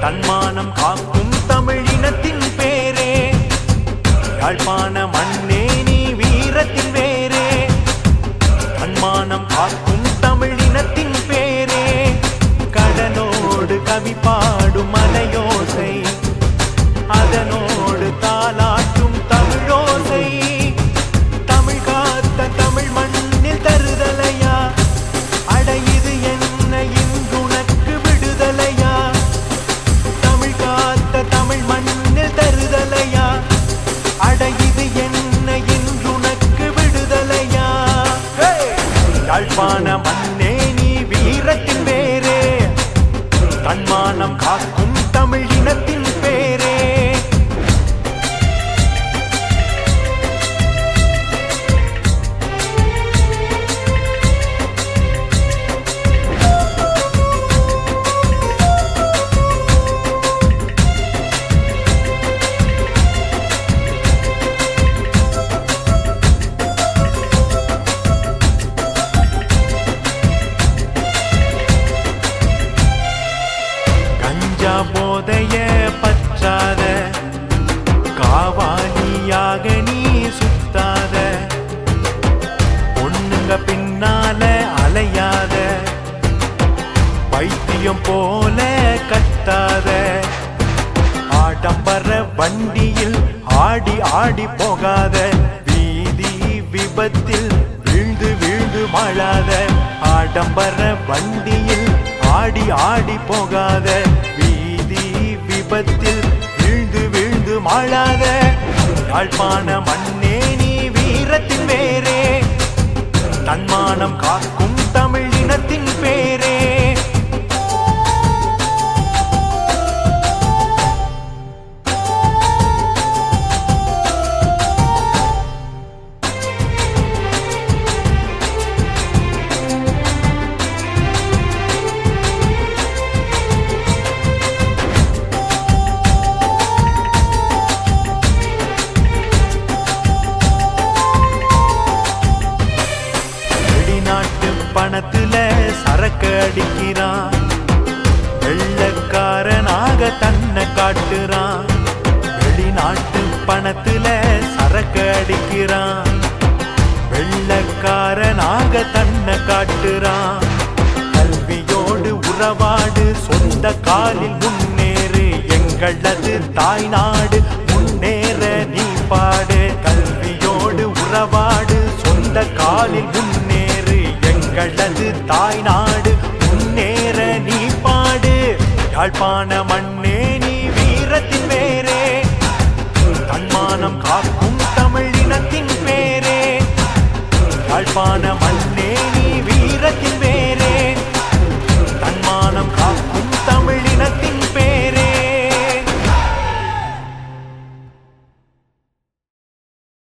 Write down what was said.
தன்மானம் காக்கும் தமிழினத்தின் பேரே யாழ்ப்பாண மண்ணே நீ வீரத்தின் வேரே தன்மானம் காக்கும் தமிழினத்தின் பேரே கடலோடு கவி பாடும் மலையோசை அதனோடு தாலாட்டும் தமிழோசை தமிழ் காத்த தமிழ் மண்ணில் தருதலையா அடையுது என்ன இங்குனக்கு விடுதலையா தமிழ் காத்த தமிழ் மண்ணில் தருதலையா அடையுது என்ன இங்குனக்கு விடுதலையா யாழ்ப்பாண மண்ணே நீ வீரத்தின் வேரே தன்மானம் காக்கும் தமிழினத்தின் பேரே போதைய பற்றாத காவாலியாக நீ சுத்தாத பொண்ணுங்க பின்னால அலையாத பைத்தியம் போல கத்தாத ஆடம்பர வண்டியில் ஆடி ஆடி போகாத வீதி விபத்தில் வீழ்ந்து வீழ்ந்து மாளாத ஆடம்பர வண்டியில் ஆடி ஆடி போகாத விபத்தில் வீழ்ந்து வீழ்ந்து மாளாத யாழ்ப்பாண மண்ணே நீ வீரத்தின் வேரே தன்மானம் காக்கும் தமிழினத்தின் பேரே பணத்துல சரக்கு அடிக்கிறான் வெள்ளக்காரனாக தன்னை காட்டுறான் வெளிநாட்டு பணத்துல சரக்கு அடிக்கிறான் வெள்ளக்காரனாக தன்னை காட்டுறான் கல்வியோடு உறவாடு சொந்த காலில் முன்னேறு எங்களது தாய்நாடு முன்னேற நீ பாடு கல்வியோடு உறவாடு சொந்த காலில் முன்னேறு எங்களது தாய்நாடு முன்னேற நீ பாடு யாழ்ப்பாண மண்ணே நீ வீரத்தின் வேரே தன்மானம் காக்கும் தமிழினத்தின் பேரே யாழ்ப்பாண மண்